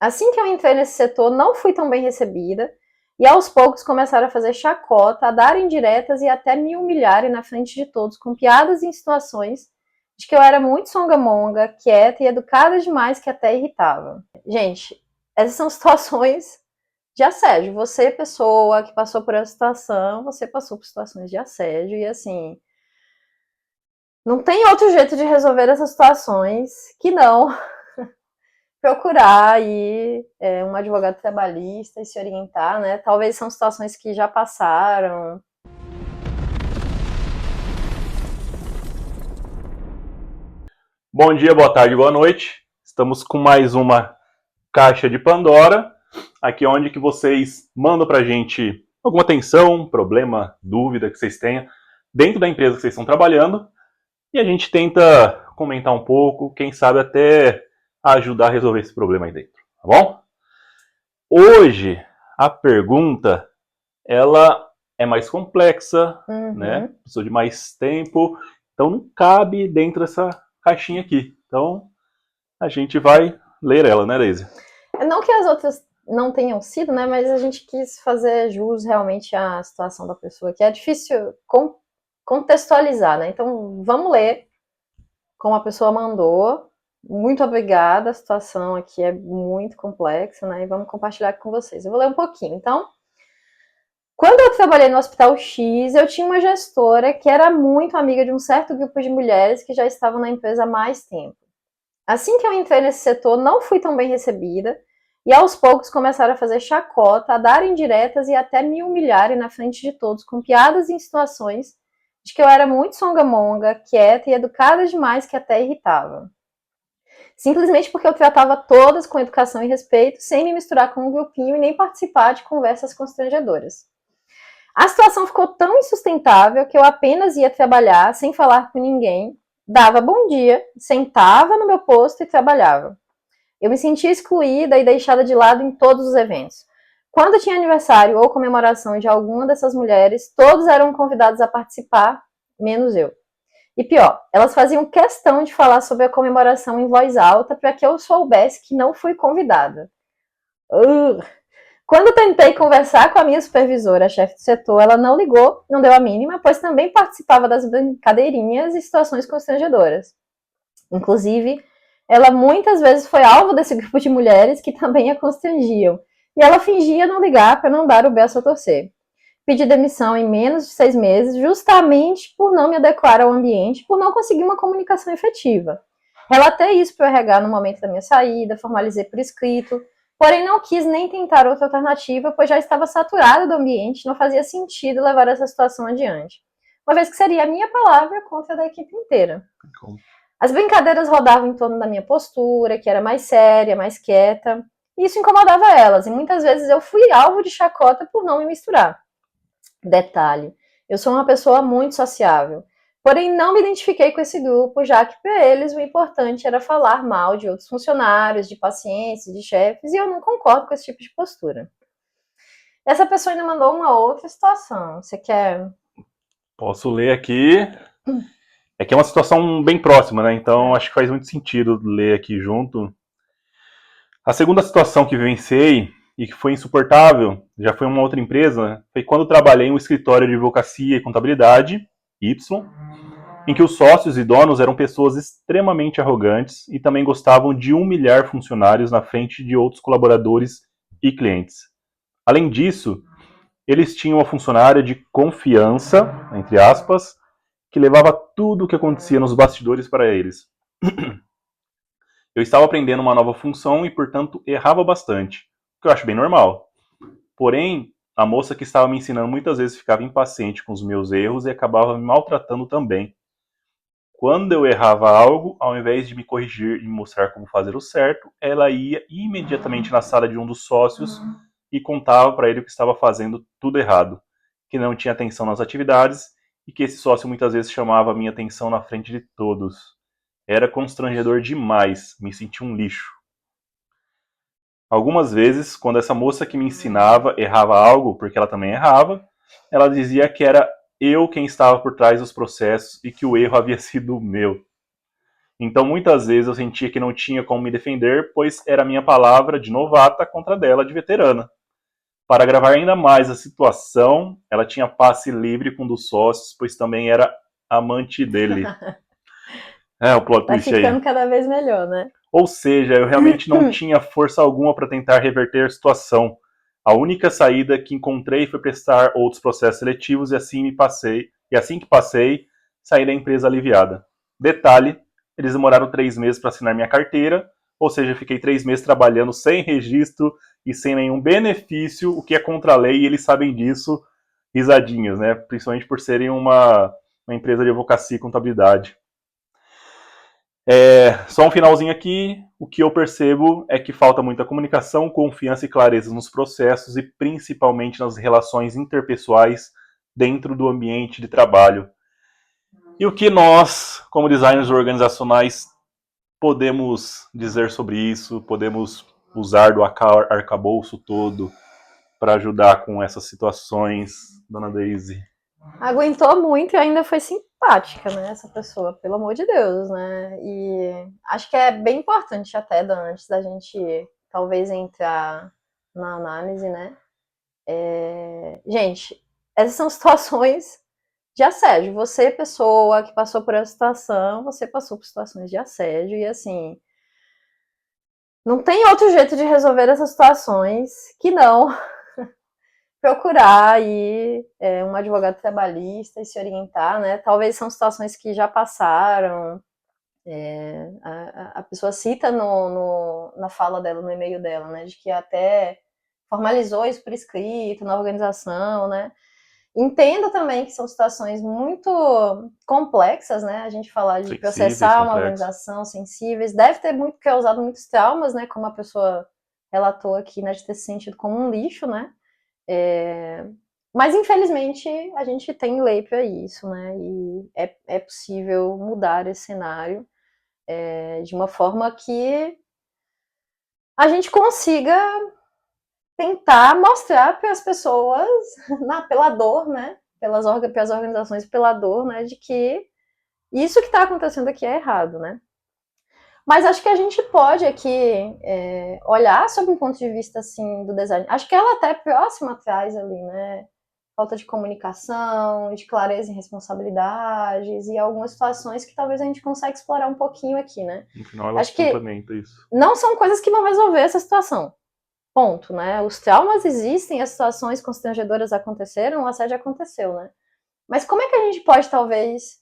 Assim que eu entrei nesse setor, não fui tão bem recebida, e aos poucos começaram a fazer chacota, a dar indiretas e até me humilharem na frente de todos, com piadas e insinuações de que eu era muito songamonga, quieta e educada demais, que até irritava. Gente, essas são situações de assédio. Você, pessoa que passou por essa situação, você passou por situações de assédio, e assim, não tem outro jeito de resolver essas situações que não procurar aí um advogado trabalhista e se orientar, né? Talvez são situações que já passaram. Bom dia, boa tarde, boa noite. Estamos com mais uma caixa de Pandora, aqui onde que vocês mandam pra gente alguma tensão, problema, dúvida que vocês tenham dentro da empresa que vocês estão trabalhando, e a gente tenta comentar um pouco, quem sabe até ajudar a resolver esse problema aí dentro, tá bom? Hoje a pergunta ela é mais complexa, né? Precisa de mais tempo, então não cabe dentro dessa caixinha aqui. Então a gente vai ler ela, né, Daisy? Não que as outras não tenham sido, né? Mas a gente quis fazer jus realmente à situação da pessoa, que é difícil contextualizar, né? Então vamos ler como a pessoa mandou. Muito obrigada, a situação aqui é muito complexa, né? E vamos compartilhar com vocês. Eu vou ler um pouquinho. Então, quando eu trabalhei no Hospital X, eu tinha uma gestora que era muito amiga de um certo grupo de mulheres que já estavam na empresa há mais tempo. Assim que eu entrei nesse setor, não fui tão bem recebida, e aos poucos começaram a fazer chacota, a dar indiretas e até me humilharem na frente de todos, com piadas e insinuações de que eu era muito songamonga, quieta e educada demais, que até irritava. Simplesmente porque eu tratava todas com educação e respeito, sem me misturar com um grupinho e nem participar de conversas constrangedoras. A situação ficou tão insustentável que eu apenas ia trabalhar sem falar com ninguém, dava bom dia, sentava no meu posto e trabalhava. Eu me sentia excluída e deixada de lado em todos os eventos. Quando tinha aniversário ou comemoração de alguma dessas mulheres, todos eram convidados a participar, menos eu. E pior, elas faziam questão de falar sobre a comemoração em voz alta para que eu soubesse que não fui convidada. Quando tentei conversar com a minha supervisora, a chefe do setor, ela não ligou, não deu a mínima, pois também participava das brincadeirinhas e situações constrangedoras. Inclusive, ela muitas vezes foi alvo desse grupo de mulheres que também a constrangiam, e ela fingia não ligar para não dar o braço a torcer. Pedi demissão em menos de 6 meses, justamente por não me adequar ao ambiente, por não conseguir uma comunicação efetiva. Relatei isso para o RH no momento da minha saída, formalizei por escrito, porém não quis nem tentar outra alternativa, pois já estava saturada do ambiente, não fazia sentido levar essa situação adiante, uma vez que seria a minha palavra contra a da equipe inteira. As brincadeiras rodavam em torno da minha postura, que era mais séria, mais quieta, e isso incomodava elas, e muitas vezes eu fui alvo de chacota por não me misturar. Detalhe, eu sou uma pessoa muito sociável, porém não me identifiquei com esse grupo, já que para eles o importante era falar mal de outros funcionários, de pacientes, de chefes, e eu não concordo com esse tipo de postura. Essa pessoa ainda mandou uma outra situação. Você quer? Posso ler aqui. É que é uma situação bem próxima, né? Então acho que faz muito sentido ler aqui junto. A segunda situação que vivenciei e que foi insuportável, já foi uma outra empresa, foi quando trabalhei em um escritório de advocacia e contabilidade, Y, em que os sócios e donos eram pessoas extremamente arrogantes e também gostavam de humilhar funcionários na frente de outros colaboradores e clientes. Além disso, eles tinham uma funcionária de confiança, entre aspas, que levava tudo o que acontecia nos bastidores para eles. Eu estava aprendendo uma nova função e, portanto, errava bastante, o que eu acho bem normal. Porém, a moça que estava me ensinando muitas vezes ficava impaciente com os meus erros e acabava me maltratando também. Quando eu errava algo, ao invés de me corrigir e me mostrar como fazer o certo, ela ia imediatamente na sala de um dos sócios e contava para ele o que estava fazendo tudo errado, que não tinha atenção nas atividades e que esse sócio muitas vezes chamava a minha atenção na frente de todos. Era constrangedor demais, me senti um lixo. Algumas vezes, quando essa moça que me ensinava errava algo, porque ela também errava, ela dizia que era eu quem estava por trás dos processos e que o erro havia sido meu. Então, muitas vezes eu sentia que não tinha como me defender, pois era minha palavra de novata contra dela de veterana. Para agravar ainda mais a situação, ela tinha passe livre com um dos sócios, pois também era amante dele. É, o plot Vai twist aí. ficando cada vez melhor, né? Ou seja, eu realmente não tinha força alguma para tentar reverter a situação. A única saída que encontrei foi prestar outros processos seletivos e assim que passei, saí da empresa aliviada. Detalhe, eles demoraram 3 meses para assinar minha carteira, ou seja, fiquei 3 meses trabalhando sem registro e sem nenhum benefício, o que é contra a lei, e eles sabem disso, risadinhas, né? Principalmente por serem uma empresa de advocacia e contabilidade. Só um finalzinho aqui, o que eu percebo é que falta muita comunicação, confiança e clareza nos processos e principalmente nas relações interpessoais dentro do ambiente de trabalho. E o que nós, como designers organizacionais, podemos dizer sobre isso, podemos usar do arcabouço todo para ajudar com essas situações, dona Daisy? Aguentou muito e ainda foi simpática, né? Essa pessoa, pelo amor de Deus, né? E acho que é bem importante até, Dan, antes da gente talvez entrar na análise, né? Gente, essas são situações de assédio. Você, pessoa que passou por essa situação, você passou por situações de assédio e assim. Não tem outro jeito de resolver essas situações que não procurar aí um advogado trabalhista e se orientar, né? Talvez são situações que já passaram. A pessoa cita na fala dela, no e-mail dela, né? De que até formalizou isso por escrito na organização, né? Entendo também que são situações muito complexas, né? A gente falar de processar uma organização, sensíveis, deve ter causado muitos traumas, né? Como a pessoa relatou aqui, né? De ter se sentido como um lixo, né? Mas infelizmente a gente tem lei para isso, né? E é possível mudar esse cenário de uma forma que a gente consiga tentar mostrar para as pessoas, pela dor, né? Pelas organizações, pela dor, né? De que isso que está acontecendo aqui é errado, né? Mas acho que a gente pode aqui olhar sob um ponto de vista assim do design. Acho que ela até próxima atrás ali, né? Falta de comunicação, de clareza em responsabilidades e algumas situações que talvez a gente consiga explorar um pouquinho aqui, né? No final ela acho que complementa isso. Não são coisas que vão resolver essa situação. Ponto, né? Os traumas existem, as situações constrangedoras aconteceram, o assédio aconteceu, né? Mas como é que a gente pode, talvez,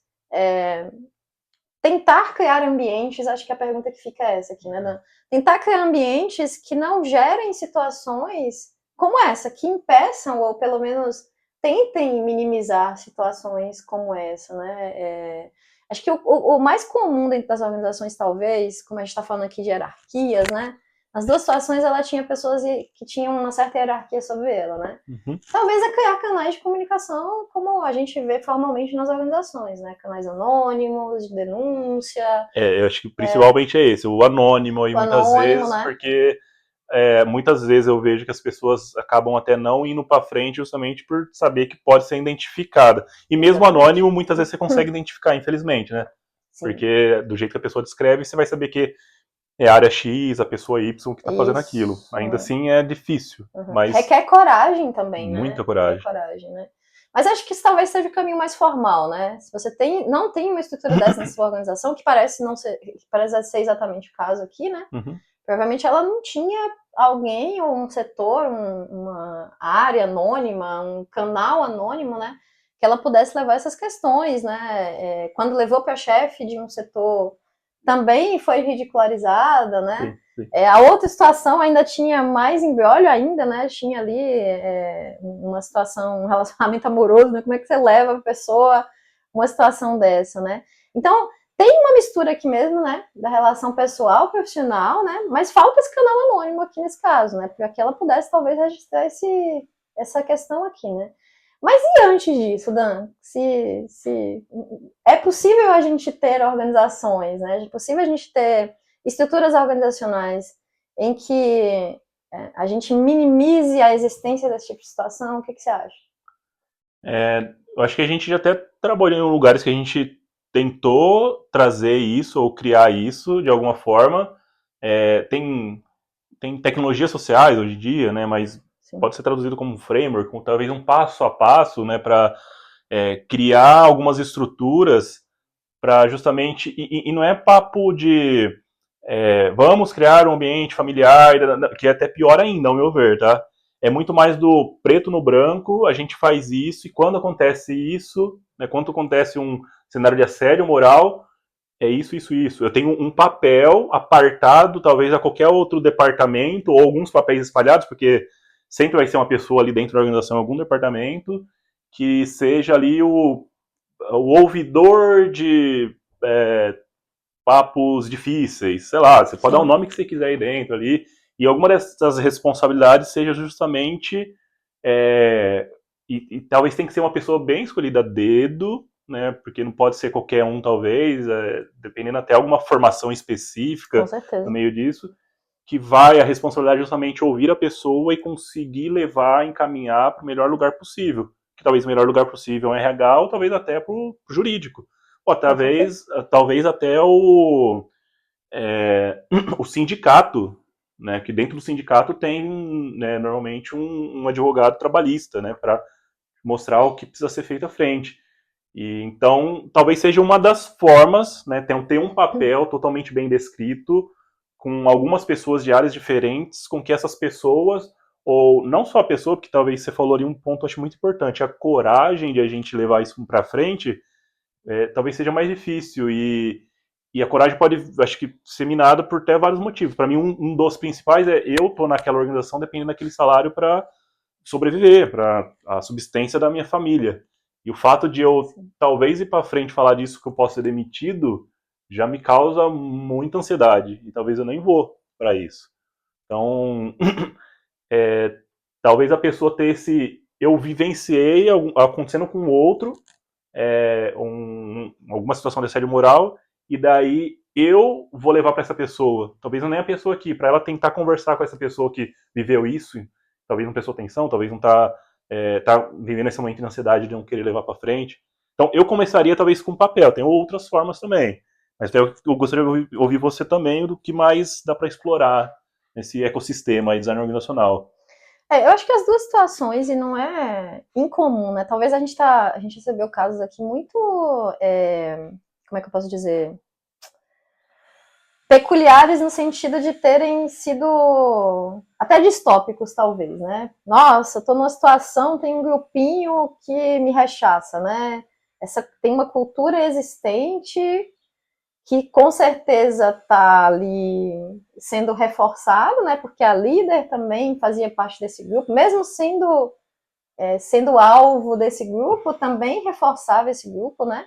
tentar criar ambientes, acho que a pergunta que fica é essa aqui, né, Dan? Tentar criar ambientes que não gerem situações como essa, que impeçam ou pelo menos tentem minimizar situações como essa, né? Acho que o mais comum dentro das organizações, talvez, como a gente está falando aqui de hierarquias, né? Nas duas situações, ela tinha pessoas que tinham uma certa hierarquia sobre ela, né? Uhum. Talvez é criar canais de comunicação como a gente vê formalmente nas organizações, né? Canais anônimos, de denúncia. Eu acho que principalmente é esse, o anônimo aí muitas vezes, né? porque muitas vezes eu vejo que as pessoas acabam até não indo para frente justamente por saber que pode ser identificada. E mesmo anônimo, muitas vezes você consegue identificar, infelizmente, né? Sim. Porque do jeito que a pessoa descreve, você vai saber que é a área X, a pessoa Y que está fazendo aquilo. Ainda assim é difícil. Mas requer coragem também, né? Muita coragem. Requer coragem, né? Mas acho que isso talvez seja o caminho mais formal, né? Se você não tem uma estrutura dessa na sua organização, que parece ser exatamente o caso aqui, né? Uhum. Provavelmente ela não tinha alguém ou um setor, uma área anônima, um canal anônimo, né? Que ela pudesse levar essas questões, né? Quando levou para chefe de um setor, também foi ridicularizada, né? Sim, sim. A outra situação ainda tinha mais embrólio ainda, né? Tinha ali uma situação, um relacionamento amoroso, né? Como é que você leva a pessoa uma situação dessa, né? Então, tem uma mistura aqui mesmo, né? Da relação pessoal, profissional, né? Mas falta esse canal anônimo aqui nesse caso, né? Para que ela pudesse, talvez, registrar essa questão aqui, né? Mas e antes disso, Dan? Se é possível a gente ter organizações, né? É possível a gente ter estruturas organizacionais em que a gente minimize a existência desse tipo de situação? O que você acha? Eu acho que a gente já até trabalhou em lugares que a gente tentou trazer isso ou criar isso de alguma forma. Tem tecnologias sociais hoje em dia, né, mas Sim. pode ser traduzido como um framework, como talvez um passo a passo, né, para criar algumas estruturas para justamente. E não é papo de vamos criar um ambiente familiar, que é até pior ainda, ao meu ver, tá? É muito mais do preto no branco, a gente faz isso, e quando acontece isso, né, quando acontece um cenário de assédio moral, é isso, isso, isso. Eu tenho um papel apartado, talvez a qualquer outro departamento, ou alguns papéis espalhados, porque sempre vai ser uma pessoa ali dentro da organização, algum departamento, que seja ali o ouvidor de papos difíceis, sei lá, você pode dar o nome que você quiser aí dentro ali, e alguma dessas responsabilidades seja justamente, e talvez tenha que ser uma pessoa bem escolhida a dedo, né, porque não pode ser qualquer um, talvez, dependendo até alguma formação específica no meio disso, que vai a responsabilidade justamente ouvir a pessoa e conseguir levar, encaminhar para o melhor lugar possível, que talvez o melhor lugar possível é o RH, ou talvez até para o jurídico. Ou talvez até o sindicato, né? Que dentro do sindicato tem, né, normalmente um advogado trabalhista, né? Para mostrar o que precisa ser feito à frente. E então, talvez seja uma das formas, né? Ter um papel totalmente bem descrito, com algumas pessoas de áreas diferentes, com que essas pessoas, ou não só a pessoa, porque talvez você falou ali um ponto acho muito importante, a coragem de a gente levar isso para frente, talvez seja mais difícil, e a coragem pode, acho que, ser minada por até vários motivos. Para mim, um dos principais é eu tô naquela organização dependendo daquele salário para sobreviver, para a subsistência da minha família. E o fato de eu talvez ir para frente falar disso que eu posso ser demitido já me causa muita ansiedade e talvez eu nem vou para isso. Então, talvez a pessoa ter esse eu vivenciei acontecendo com o outro, alguma situação de assédio moral, e daí eu vou levar para essa pessoa, talvez não nem a pessoa aqui, para ela tentar conversar com essa pessoa que viveu isso, talvez não prestou atenção, talvez não tá vivendo esse momento de ansiedade de não querer levar para frente. Então eu começaria talvez com papel, tem outras formas também, mas eu gostaria de ouvir você também do que mais dá para explorar nesse ecossistema de design organizacional. Eu acho que as duas situações, e não é incomum, né? Talvez a gente recebeu casos aqui muito, como é que eu posso dizer? Peculiares no sentido de terem sido até distópicos, talvez, né? Nossa, tô numa situação, tem um grupinho que me rechaça, né? Tem uma cultura existente que com certeza está ali sendo reforçado, né? Porque a líder também fazia parte desse grupo, mesmo sendo alvo desse grupo, também reforçava esse grupo, né?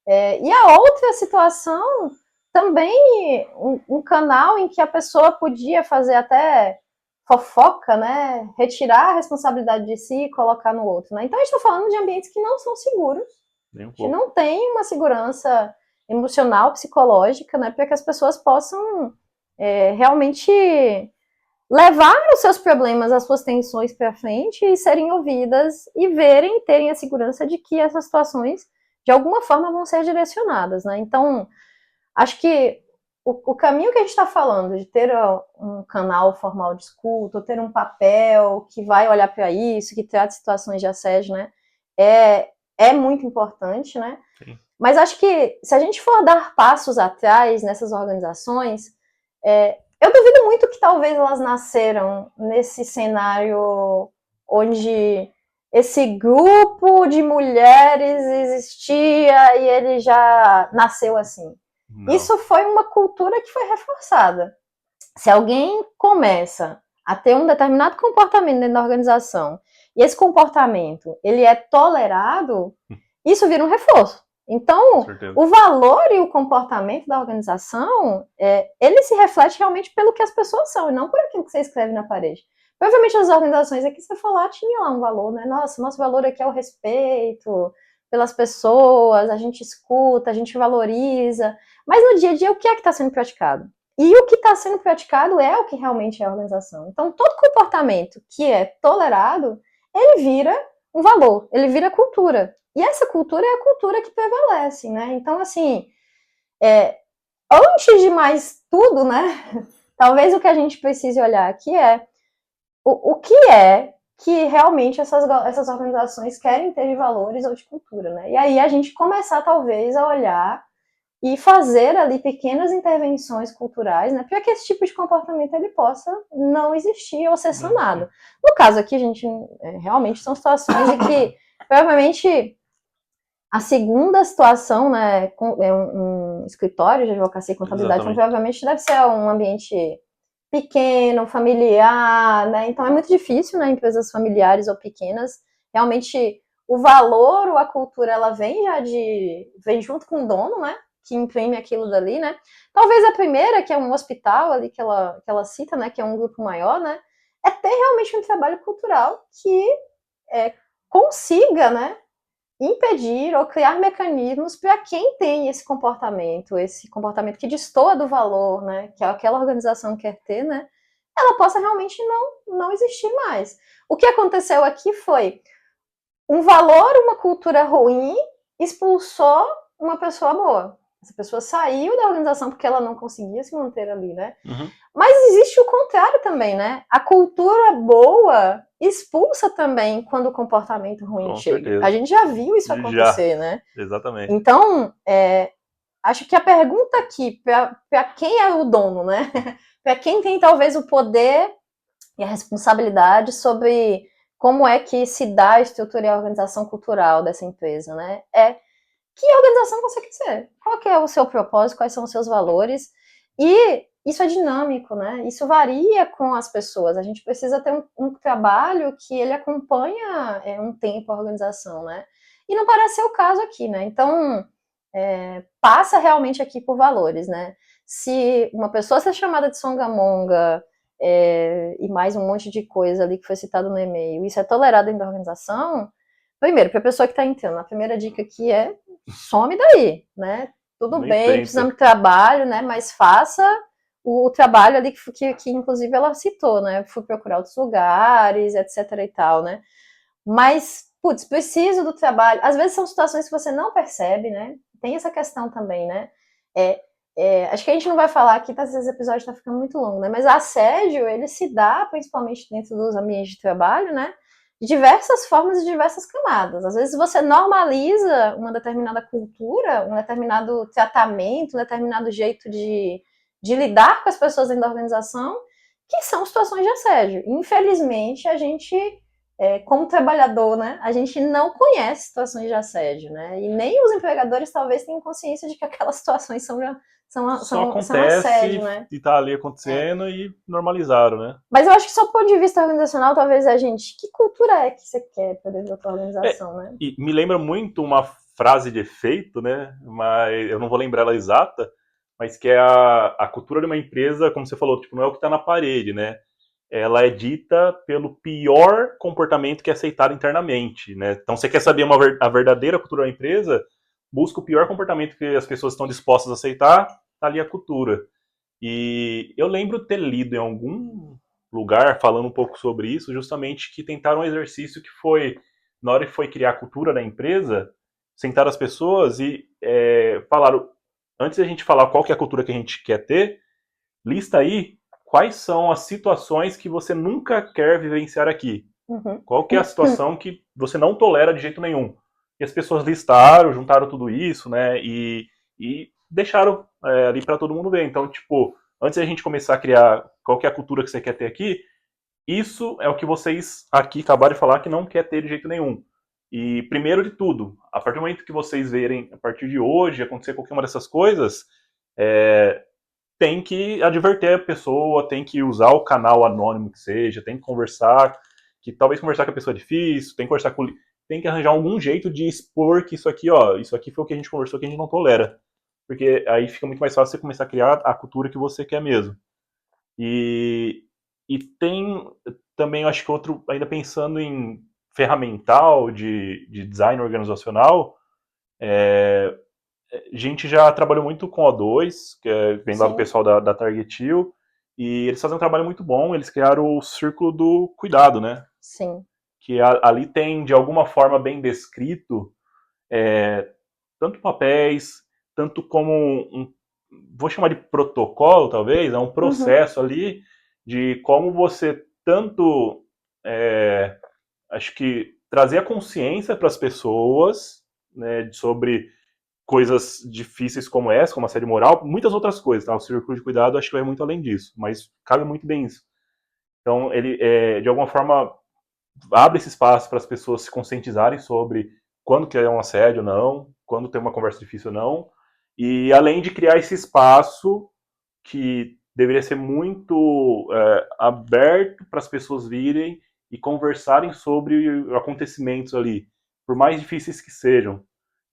E a outra situação também um canal em que a pessoa podia fazer até fofoca, né? Retirar a responsabilidade de si e colocar no outro, né? Então a gente está falando de ambientes que não são seguros, a gente não tem uma segurança emocional, psicológica, né? Para que as pessoas possam realmente levar os seus problemas, as suas tensões para frente e serem ouvidas e terem a segurança de que essas situações de alguma forma vão ser direcionadas, né? Então, acho que o caminho que a gente está falando de ter um canal formal de escuta, ou ter um papel que vai olhar para isso, que trata situações de assédio, né? É muito importante, né? Sim. Mas acho que se a gente for dar passos atrás nessas organizações, eu duvido muito que talvez elas nasceram nesse cenário onde esse grupo de mulheres existia e ele já nasceu assim. Não. Isso foi uma cultura que foi reforçada. Se alguém começa a ter um determinado comportamento dentro da organização e esse comportamento ele é tolerado, isso vira um reforço. Então, o valor e o comportamento da organização, ele se reflete realmente pelo que as pessoas são, e não por aquilo que você escreve na parede. Provavelmente as organizações aqui, você falar, tinha lá um valor, né? Nossa, nosso valor aqui é o respeito pelas pessoas, a gente escuta, a gente valoriza. Mas no dia a dia, o que é que está sendo praticado? E o que está sendo praticado é o que realmente é a organização. Então, todo comportamento que é tolerado, ele vira um valor, ele vira cultura. E essa cultura é a cultura que prevalece, né? Então, assim, antes de mais tudo, né? Talvez o que a gente precise olhar aqui é o que é que realmente essas organizações querem ter de valores ou de cultura, né? E aí a gente começar, talvez, a olhar e fazer ali pequenas intervenções culturais, né, para que esse tipo de comportamento ele possa não existir ou ser sanado. No caso aqui, a gente realmente são situações em que provavelmente a segunda situação, né, é um escritório de advocacia e contabilidade, então provavelmente deve ser um ambiente pequeno, familiar, né, então é muito difícil, né, empresas familiares ou pequenas, realmente o valor ou a cultura, ela vem vem junto com o dono, né, que imprime aquilo dali, né, talvez a primeira, que é um hospital ali que ela cita, né, que é um grupo maior, né, é ter realmente um trabalho cultural que consiga, né, impedir ou criar mecanismos para quem tem esse comportamento que destoa do valor, né, que aquela organização quer ter, né, ela possa realmente não existir mais. O que aconteceu aqui foi um valor, uma cultura ruim expulsou uma pessoa boa. Essa pessoa saiu da organização porque ela não conseguia se manter ali, né? Uhum. Mas existe o contrário também, né? A cultura boa expulsa também quando o comportamento ruim Com chega. certeza. A gente já viu isso acontecer, né? Exatamente. Então, acho que a pergunta aqui, para quem é o dono, né? Para quem tem talvez o poder e a responsabilidade sobre como é que se dá a estrutura e a organização cultural dessa empresa, né? Que organização você quer ser? Qual que é o seu propósito? Quais são os seus valores? E isso é dinâmico, né? Isso varia com as pessoas. A gente precisa ter um trabalho que ele acompanha um tempo a organização, né? E não parece ser o caso aqui, né? Então, passa realmente aqui por valores, né? Se uma pessoa ser chamada de songamonga e mais um monte de coisa ali que foi citado no e-mail, isso é tolerado dentro da organização, primeiro, para a pessoa que está entrando, a primeira dica aqui é some daí, né? Tudo bem, precisamos de trabalho, né? Mas faça o trabalho ali que inclusive ela citou, né? Fui procurar outros lugares, etc e tal, né? Mas, putz, preciso do trabalho. Às vezes são situações que você não percebe, né? Tem essa questão também, né? Acho que a gente não vai falar aqui, tá, esse episódio tá ficando muito longo, né? Mas assédio, ele se dá principalmente dentro dos ambientes de trabalho, né? De diversas formas e diversas camadas. Às vezes você normaliza uma determinada cultura, um determinado tratamento, um determinado jeito de lidar com as pessoas dentro da organização, que são situações de assédio. Infelizmente, a gente, como trabalhador, né, a gente não conhece situações de assédio, né? E nem os empregadores talvez tenham consciência de que aquelas situações são assédio, né? E tá ali acontecendo e normalizaram, né? Mas eu acho que só do ponto de vista organizacional, talvez a gente, que cultura é que você quer para dentro da tua organização, né? E me lembra muito uma frase de efeito, né? Mas eu não vou lembrar ela exata, mas que é a cultura de uma empresa, como você falou, tipo, não é o que está na parede, né? Ela é dita pelo pior comportamento que é aceitado internamente, né? Então, você quer saber a verdadeira cultura da empresa, busca o pior comportamento que as pessoas estão dispostas a aceitar, tá ali a cultura. E eu lembro ter lido em algum lugar falando um pouco sobre isso, justamente que tentaram um exercício que foi, na hora que foi criar a cultura da empresa, sentaram as pessoas e falaram, antes da gente falar qual que é a cultura que a gente quer ter, lista aí quais são as situações que você nunca quer vivenciar aqui. Uhum. Qual que é a situação que você não tolera de jeito nenhum. E as pessoas listaram, juntaram tudo isso, né, e deixaram ali para todo mundo ver. Então, tipo, antes da gente começar a criar qual que é a cultura que você quer ter aqui, isso é o que vocês aqui acabaram de falar que não quer ter de jeito nenhum. E primeiro de tudo, a partir do momento que vocês verem, a partir de hoje, acontecer qualquer uma dessas coisas, tem que adverter a pessoa, tem que usar o canal anônimo que seja, tem que conversar, que talvez conversar com a pessoa é difícil, tem que conversar com, tem que arranjar algum jeito de expor que isso aqui, ó, isso aqui foi o que a gente conversou que a gente não tolera. Porque aí fica muito mais fácil você começar a criar a cultura que você quer mesmo. E tem também, acho que outro, ainda pensando em ferramental de design organizacional, a gente já trabalhou muito com O2, que vem lá do pessoal da Target Hill, e eles fazem um trabalho muito bom, eles criaram o Círculo do Cuidado, né? Sim. que ali tem, de alguma forma, bem descrito, tanto papéis, tanto como vou chamar de protocolo, talvez, é um processo ali de como você tanto, acho que, trazer a consciência para as pessoas, né, sobre coisas difíceis como essa, como assédio moral, muitas outras coisas, tá? O círculo de cuidado acho que vai muito além disso, mas cabe muito bem isso. Então, ele, de alguma forma, abre esse espaço para as pessoas se conscientizarem sobre quando que é um assédio ou não, quando tem uma conversa difícil ou não, e além de criar esse espaço que deveria ser muito aberto para as pessoas virem e conversarem sobre acontecimentos ali, por mais difíceis que sejam.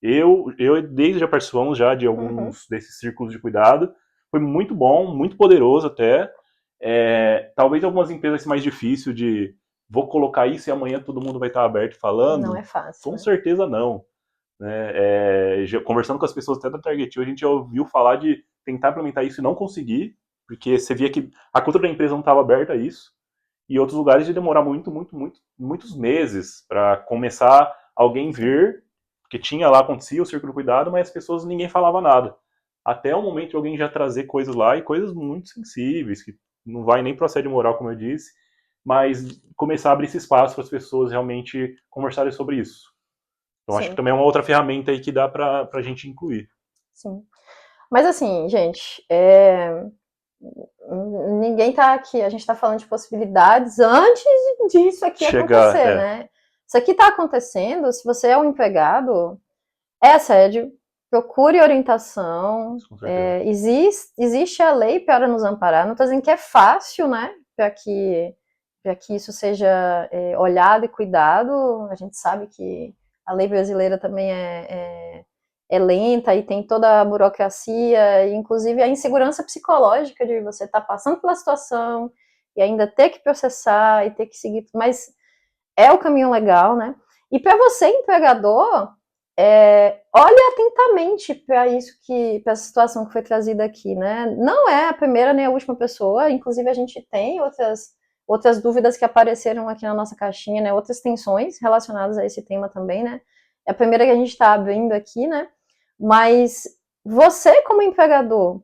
Eu desde já participamos já de alguns desses círculos de cuidado, foi muito bom, muito poderoso até. Talvez algumas empresas mais difícil de vou colocar isso e amanhã todo mundo vai estar aberto falando. Não é fácil. Com certeza não. Né? Conversando com as pessoas até da Target, a gente já ouviu falar de tentar implementar isso e não conseguir, porque você via que a cultura da empresa não estava aberta a isso, e outros lugares de demorar muitos meses para começar alguém vir, porque tinha lá, acontecia o círculo de cuidado, mas as pessoas, ninguém falava nada. Até o momento de alguém já trazer coisas lá, e coisas muito sensíveis, que não vai nem pro assédio moral, como eu disse, mas começar a abrir esse espaço para as pessoas realmente conversarem sobre isso. Então, Sim. acho que também é uma outra ferramenta aí que dá para a gente incluir. Sim. Mas assim, gente, ninguém tá aqui, a gente tá falando de possibilidades antes disso aqui acontecer, né? Isso aqui tá acontecendo, se você é um empregado, é assédio, procure orientação, existe a lei para nos amparar, não tô dizendo que é fácil, né, para que isso seja olhado e cuidado, a gente sabe que a lei brasileira também é lenta e tem toda a burocracia, e inclusive a insegurança psicológica de você estar passando pela situação e ainda ter que processar e ter que seguir, mas é o caminho legal, né? E para você, empregador, olhe atentamente para isso para essa situação que foi trazida aqui, né? Não é a primeira nem a última pessoa, inclusive a gente tem outras dúvidas que apareceram aqui na nossa caixinha, né? Outras tensões relacionadas a esse tema também, né? É a primeira que a gente está abrindo aqui, né? Mas você, como empregador,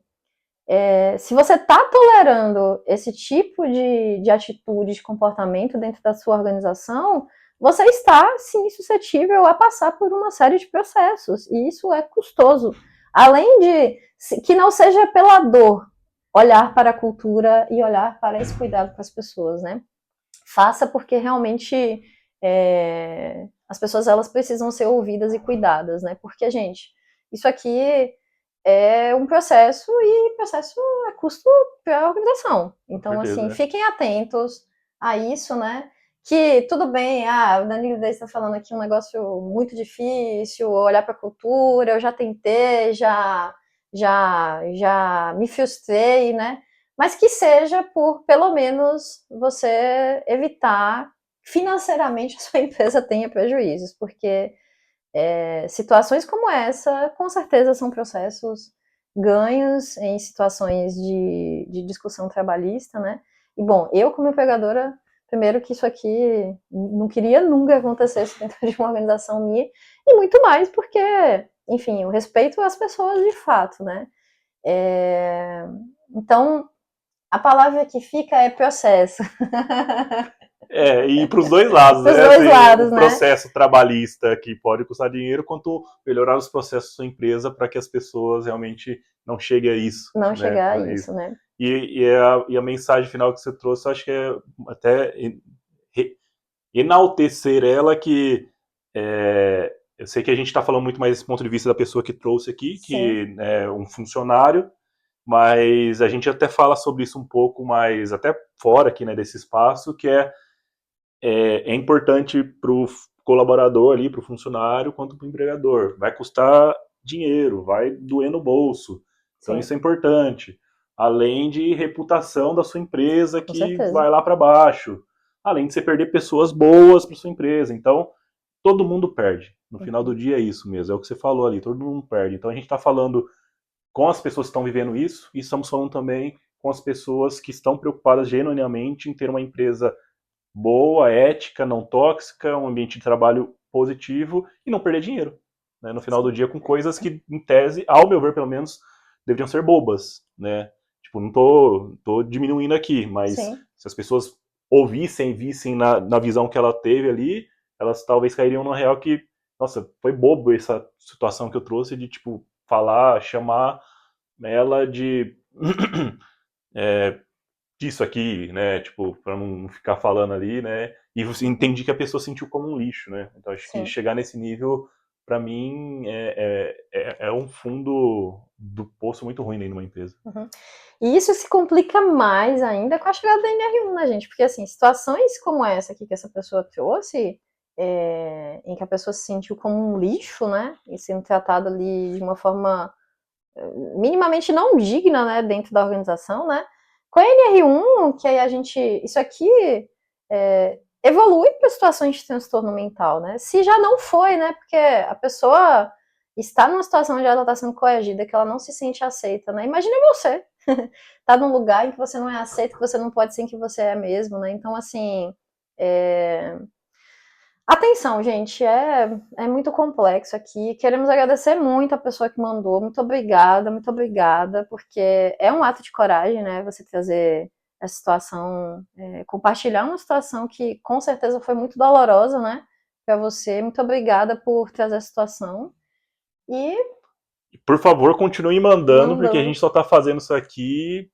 se você está tolerando esse tipo de atitude, de comportamento dentro da sua organização, você está, sim, suscetível a passar por uma série de processos, e isso é custoso. Além de que não seja pela dor, olhar para a cultura e olhar para esse cuidado com as pessoas, né? Faça porque realmente as pessoas elas precisam ser ouvidas e cuidadas, né? Porque, gente, isso aqui é um processo e processo é custo para a organização. Então, assim, fiquem atentos a isso, né? Que tudo bem, o Danilo está falando aqui um negócio muito difícil, olhar para a cultura, eu já tentei, já me frustrei, né? Mas que seja por, pelo menos, você evitar financeiramente a sua empresa tenha prejuízos, porque situações como essa, com certeza, são processos ganhos em situações de discussão trabalhista, né? E, bom, eu, como empregadora, primeiro que isso aqui não queria nunca acontecesse dentro de uma organização minha, e muito mais porque, enfim, eu respeito as pessoas de fato, né? Então, a palavra que fica é processo. E para os dois lados, né? Dois lados, o processo trabalhista que pode custar dinheiro, quanto melhorar os processos da sua empresa para que as pessoas realmente não cheguem a isso. Não chegar a isso, né? E a mensagem final que você trouxe, eu acho que é até enaltecer ela, que eu sei que a gente está falando muito mais desse ponto de vista da pessoa que trouxe aqui, que é um funcionário, mas a gente até fala sobre isso um pouco mais, até fora aqui, né, desse espaço, que é importante para o colaborador ali, para o funcionário, quanto para o empregador. Vai custar dinheiro, vai doer no bolso. Então isso é importante. Além de reputação da sua empresa, que vai lá para baixo. Além de você perder pessoas boas para sua empresa. Então, todo mundo perde. No final do dia é isso mesmo, é o que você falou ali, todo mundo perde. Então a gente está falando com as pessoas que estão vivendo isso, e estamos falando também com as pessoas que estão preocupadas genuinamente em ter uma empresa boa, ética, não tóxica, um ambiente de trabalho positivo e não perder dinheiro, né, no final do dia com coisas que, em tese, ao meu ver, pelo menos, deveriam ser bobas, né? Tipo, não tô diminuindo aqui, mas Sim. se as pessoas ouvissem, vissem na visão que ela teve ali, elas talvez cairiam no real que, nossa, foi bobo essa situação que eu trouxe de, tipo, falar, chamar ela de disso aqui, né? Tipo, para não ficar falando ali, né? E você entende que a pessoa sentiu como um lixo, né? Então acho que Sim. chegar nesse nível, para mim, é um fundo do poço muito ruim dentro de uma empresa. Uhum. E isso se complica mais ainda com a chegada da NR1, né, gente? Porque, assim, situações como essa aqui que essa pessoa trouxe, em que a pessoa se sentiu como um lixo, né, e sendo tratada ali de uma forma minimamente não digna, né, dentro da organização, né? Com a NR1, que aí a gente, isso aqui evolui para situações de transtorno mental, né? Se já não foi, né? Porque a pessoa está numa situação onde ela está sendo coagida, que ela não se sente aceita, né? Imagina você, tá num lugar em que você não é aceito, que você não pode ser quem você é mesmo, né? Então, assim, atenção, gente, é muito complexo aqui. Queremos agradecer muito a pessoa que mandou. Muito obrigada, porque é um ato de coragem, né? Você trazer essa situação, compartilhar uma situação que com certeza foi muito dolorosa, né? Para você. Muito obrigada por trazer a situação. E Por favor, continue mandando, porque a mandando, gente só tá fazendo isso aqui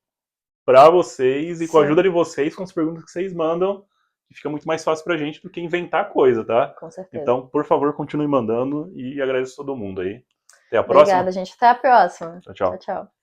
para vocês e com a ajuda sim, de vocês, com as perguntas que vocês mandam, que fica muito mais fácil pra gente do que inventar coisa, tá? com certeza. Então, por favor, continue mandando e agradeço a todo mundo aí. Até a próxima. Obrigada, gente. Até a próxima. Tchau, Tchau, tchau. tchau.